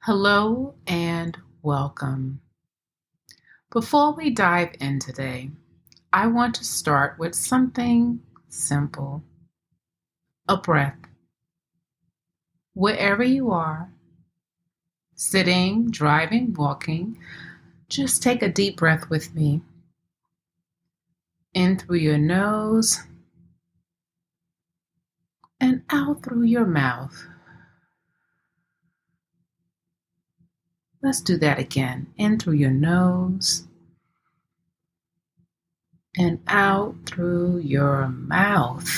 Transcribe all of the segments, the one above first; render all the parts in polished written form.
Hello and welcome. Before we dive in today, I want to start with something simple, a breath. Wherever you are, sitting, driving, walking, just take a deep breath with me. In through your nose and out through your mouth. Let's do that again. In through your nose and out through your mouth.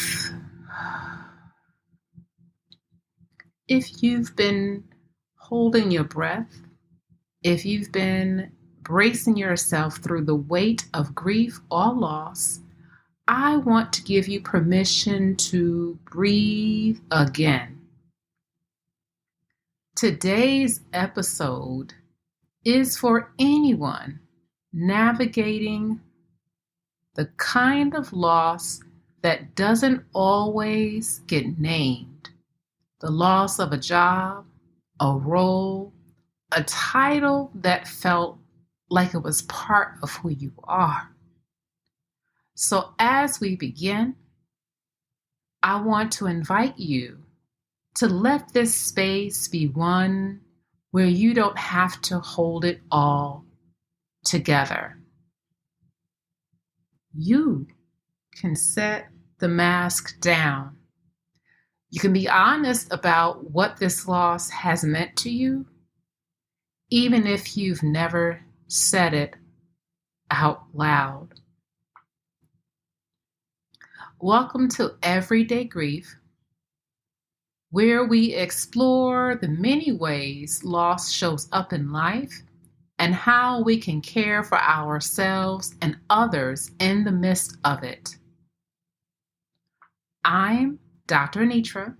If you've been holding your breath, if you've been bracing yourself through the weight of grief or loss, I want to give you permission to breathe again. Today's episode is for anyone navigating the kind of loss that doesn't always get named. The loss of a job, a role, a title that felt like it was part of who you are. So as we begin, I want to invite you to let this space be one where you don't have to hold it all together. You can set the mask down. You can be honest about what this loss has meant to you, even if you've never said it out loud. Welcome to Everyday Grief, where we explore the many ways loss shows up in life and how we can care for ourselves and others in the midst of it. I'm Dr. Anitra,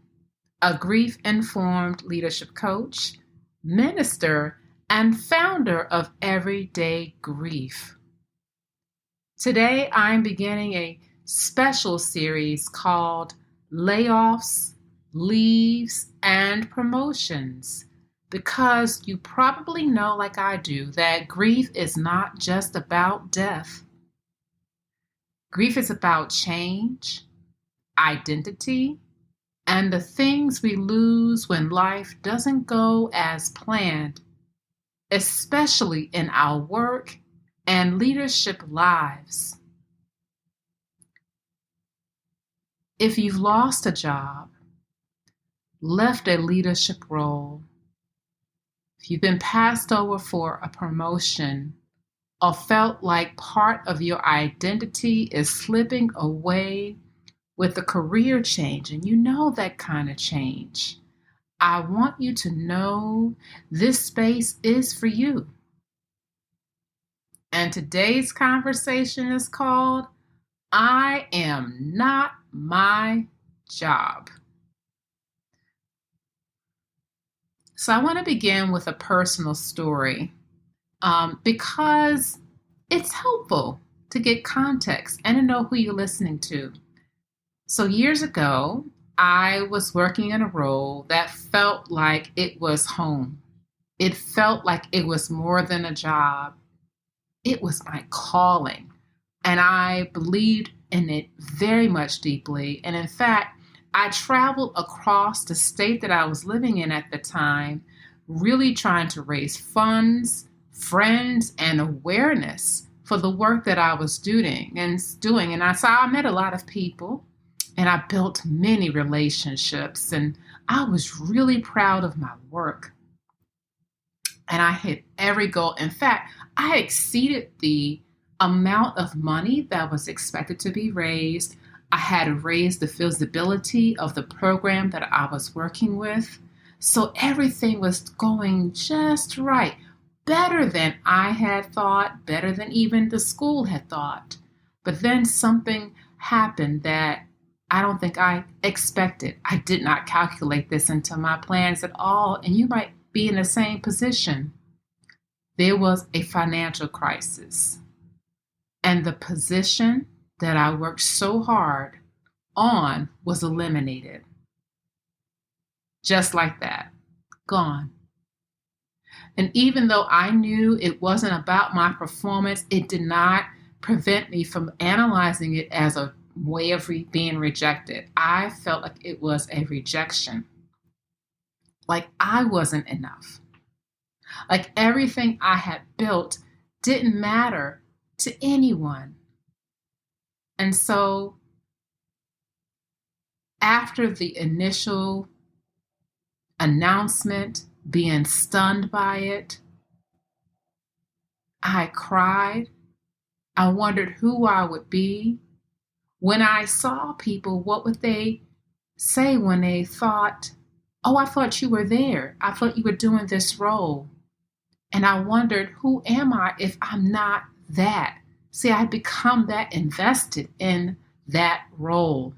a grief-informed leadership coach, minister, and founder of Everyday Grief. Today, I'm beginning a special series called Layoffs, Leaves, and Promotions, because you probably know, like I do, that grief is not just about death. Grief is about change, identity, and the things we lose when life doesn't go as planned, especially in our work and leadership lives. If you've lost a job, left a leadership role, if you've been passed over for a promotion, or felt like part of your identity is slipping away with a career change, and you know that kind of change, I want you to know this space is for you. And today's conversation is called I Am Not My Job. So I want to begin with a personal story because it's helpful to get context and to know who you're listening to. So years ago, I was working in a role that felt like it was home. It felt like it was more than a job. It was my calling. And I believed in it very much deeply. And in fact, I traveled across the state that I was living in at the time, really trying to raise funds, friends, and awareness for the work that I was doing. And I met a lot of people, and I built many relationships, and I was really proud of my work. And I hit every goal. In fact, I exceeded the amount of money that was expected to be raised. I had raised the feasibility of the program that I was working with. So everything was going just right. Better than I had thought, better than even the school had thought. But then something happened that I don't think I expected. I did not calculate this into my plans at all. And you might be in the same position. There was a financial crisis. And the position that I worked so hard on was eliminated. Just like that, gone. And even though I knew it wasn't about my performance, it did not prevent me from analyzing it as a way of being rejected. I felt like it was a rejection, like I wasn't enough, like everything I had built didn't matter to anyone. And so after the initial announcement, being stunned by it, I cried. I wondered who I would be. When I saw people, what would they say when they thought, oh, I thought you were there. I thought you were doing this role. And I wondered, who am I if I'm not that? See, I had become that invested in that role.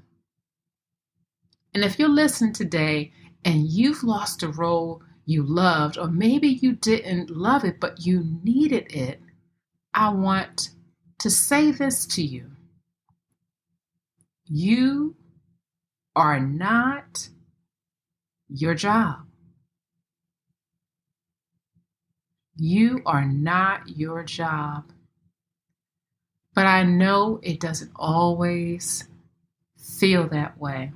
And if you're listening today and you've lost a role you loved, or maybe you didn't love it, but you needed it, I want to say this to you. You are not your job. You are not your job. But I know it doesn't always feel that way.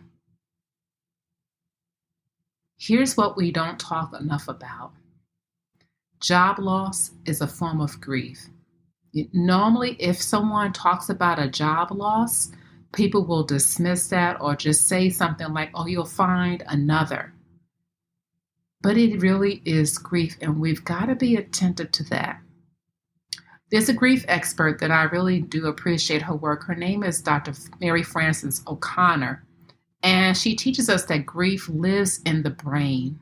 Here's what we don't talk enough about. Job loss is a form of grief. Normally, if someone talks about a job loss, people will dismiss that or just say something like, oh, you'll find another. But it really is grief, and we've got to be attentive to that. There's a grief expert that I really do appreciate her work. Her name is Dr. Mary Frances O'Connor, and she teaches us that grief lives in the brain.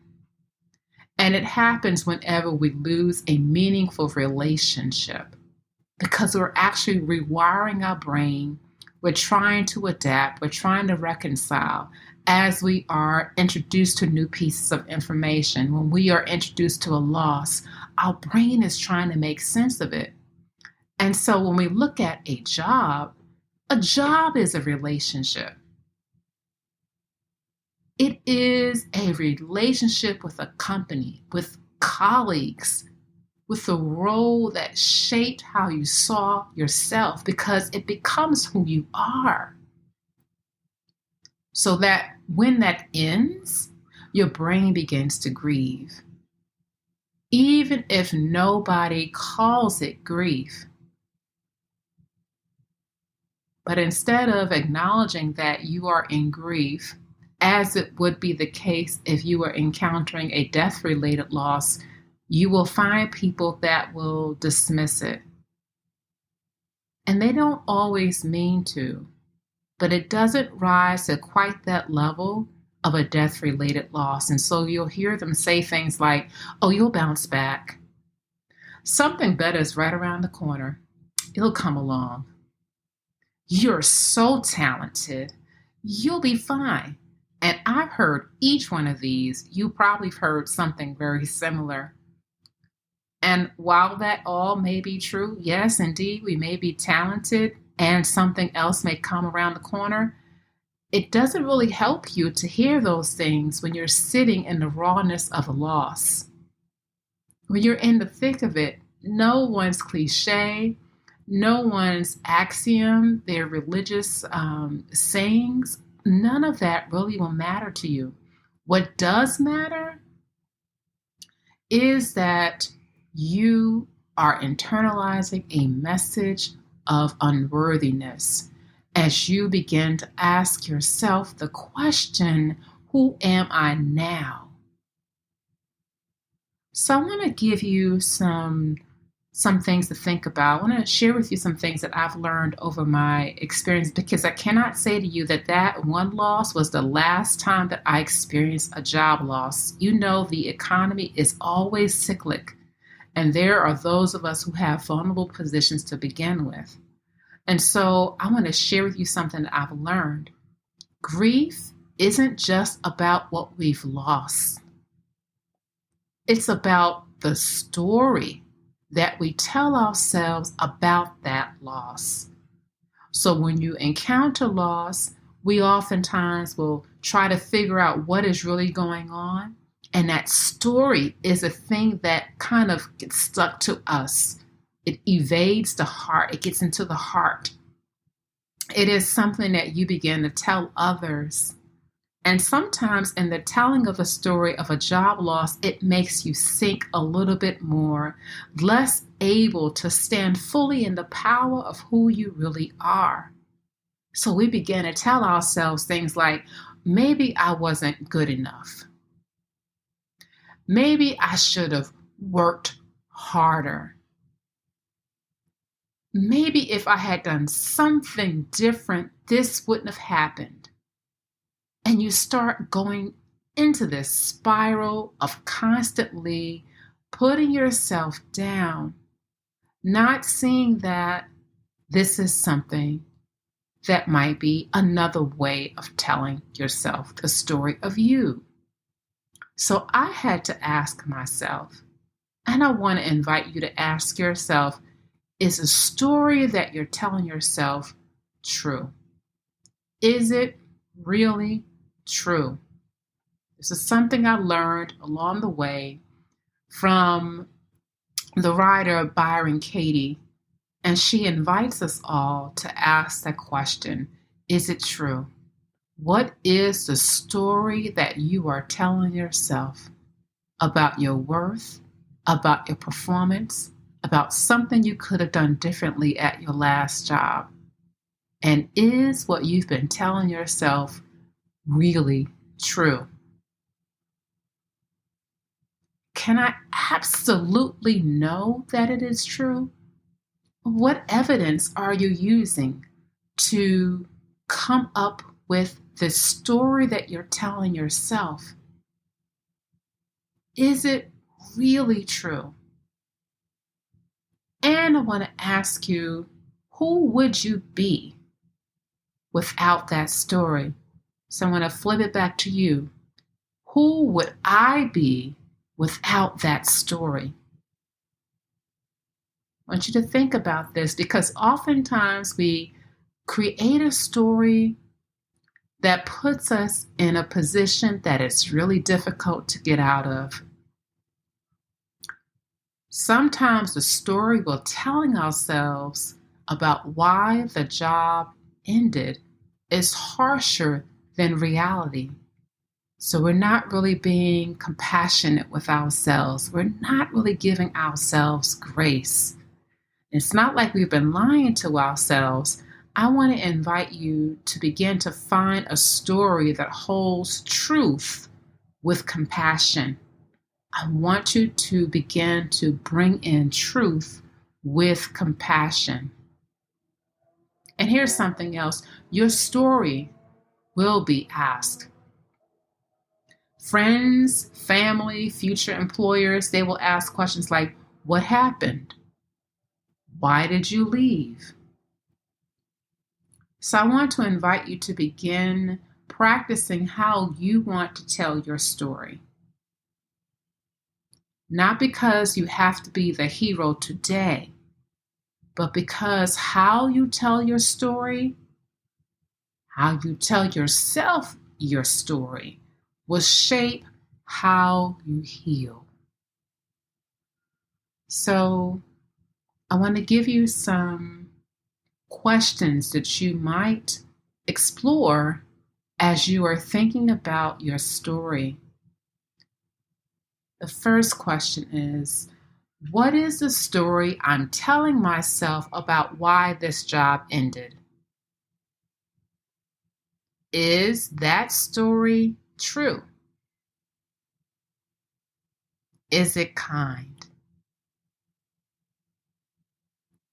And it happens whenever we lose a meaningful relationship because we're actually rewiring our brain. We're trying to adapt. We're trying to reconcile as we are introduced to new pieces of information. When we are introduced to a loss, our brain is trying to make sense of it. And so when we look at a job is a relationship. It is a relationship with a company, with colleagues, with the role that shaped how you saw yourself, because it becomes who you are. So that when that ends, your brain begins to grieve. Even if nobody calls it grief. But instead of acknowledging that you are in grief, as it would be the case if you were encountering a death-related loss, you will find people that will dismiss it. And they don't always mean to, but it doesn't rise to quite that level of a death-related loss. And so you'll hear them say things like, oh, you'll bounce back. Something better is right around the corner. It'll come along. You're so talented. You'll be fine. And I've heard each one of these. You probably have heard something very similar. And while that all may be true, yes, indeed, we may be talented and something else may come around the corner, it doesn't really help you to hear those things when you're sitting in the rawness of a loss. When you're in the thick of it, no one's cliche, no one's axiom, their religious sayings, none of that really will matter to you. What does matter is that you are internalizing a message of unworthiness as you begin to ask yourself the question, who am I now? So I want to give you some things to think about. I want to share with you some things that I've learned over my experience, because I cannot say to you that that one loss was the last time that I experienced a job loss. You know, the economy is always cyclic, and there are those of us who have vulnerable positions to begin with. And so I want to share with you something that I've learned. Grief isn't just about what we've lost. It's about the story that we tell ourselves about that loss. So when you encounter loss, we oftentimes will try to figure out what is really going on. And that story is a thing that kind of gets stuck to us. It evades the heart. It gets into the heart. It is something that you begin to tell others. And sometimes in the telling of a story of a job loss, it makes you sink a little bit more, less able to stand fully in the power of who you really are. So we begin to tell ourselves things like, maybe I wasn't good enough. Maybe I should have worked harder. Maybe if I had done something different, this wouldn't have happened. And you start going into this spiral of constantly putting yourself down, not seeing that this is something that might be another way of telling yourself the story of you. So I had to ask myself, and I want to invite you to ask yourself, is the story that you're telling yourself true? Is it really true? This is something I learned along the way from the writer Byron Katie, and she invites us all to ask that question, is it true? What is the story that you are telling yourself about your worth, about your performance, about something you could have done differently at your last job? And is what you've been telling yourself really true? Can I absolutely know that it is true? What evidence are you using to come up with the story that you're telling yourself? Is it really true? And I want to ask you, who would you be without that story? So I'm going to flip it back to you. Who would I be without that story? I want you to think about this, because oftentimes we create a story that puts us in a position that it's really difficult to get out of. Sometimes the story we're telling ourselves about why the job ended is harsher than reality. So we're not really being compassionate with ourselves. We're not really giving ourselves grace. It's not like we've been lying to ourselves. I want to invite you to begin to find a story that holds truth with compassion. I want you to begin to bring in truth with compassion. And here's something else. Your story will be asked. Friends, family, future employers, they will ask questions like, what happened? Why did you leave? So I want to invite you to begin practicing how you want to tell your story. Not because you have to be the hero today, but because how you tell your story, how you tell yourself your story, will shape how you heal. So I want to give you some questions that you might explore as you are thinking about your story. The first question is, what is the story I'm telling myself about why this job ended? Is that story true? Is it kind?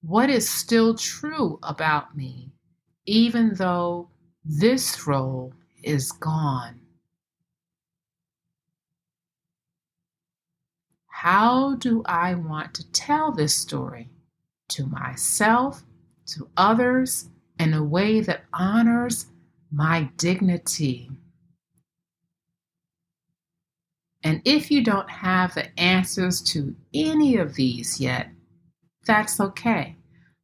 What is still true about me, even though this role is gone? How do I want to tell this story to myself, to others, in a way that honors my dignity? And if you don't have the answers to any of these yet, that's okay.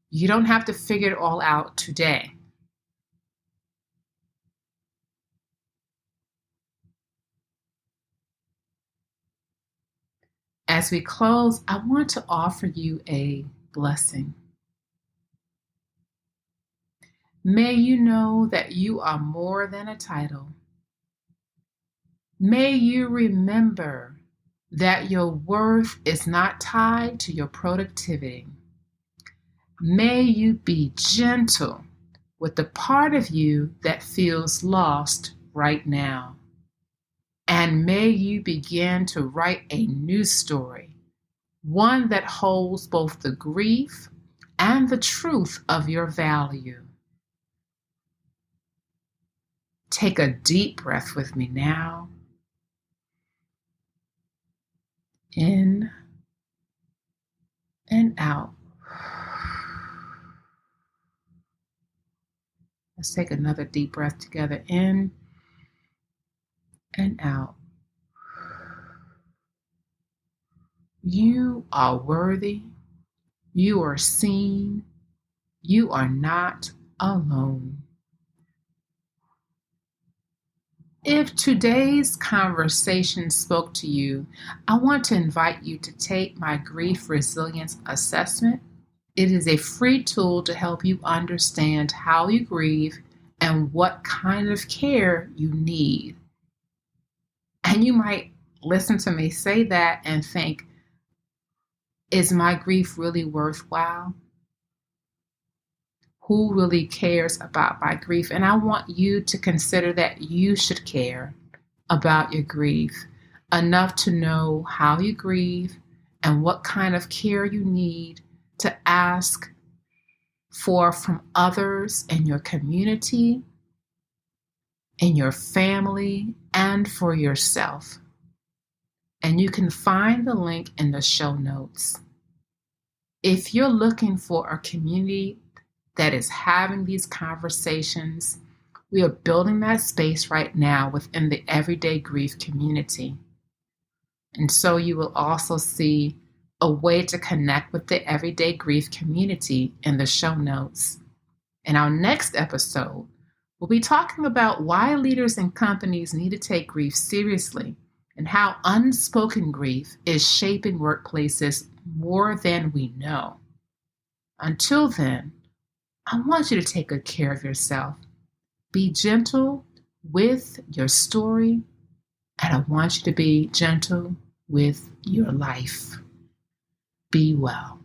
You don't have to figure it all out today. As we close, I want to offer you a blessing. May you know that you are more than a title. May you remember that your worth is not tied to your productivity. May you be gentle with the part of you that feels lost right now. And may you begin to write a new story, one that holds both the grief and the truth of your value. Take a deep breath with me now. In and out. Let's take another deep breath together. In and out. You are worthy. You are seen. You are not alone. If today's conversation spoke to you, I want to invite you to take my Grief Resilience Assessment. It is a free tool to help you understand how you grieve and what kind of care you need. And you might listen to me say that and think, is my grief really worthwhile? Who really cares about my grief? And I want you to consider that you should care about your grief enough to know how you grieve and what kind of care you need to ask for from others in your community, in your family, and for yourself. And you can find the link in the show notes. If you're looking for a community that is having these conversations, we are building that space right now within the Everyday Grief community. And so you will also see a way to connect with the Everyday Grief community in the show notes. In our next episode, we'll be talking about why leaders and companies need to take grief seriously and how unspoken grief is shaping workplaces more than we know. Until then, I want you to take good care of yourself. Be gentle with your story, and I want you to be gentle with your life. Be well.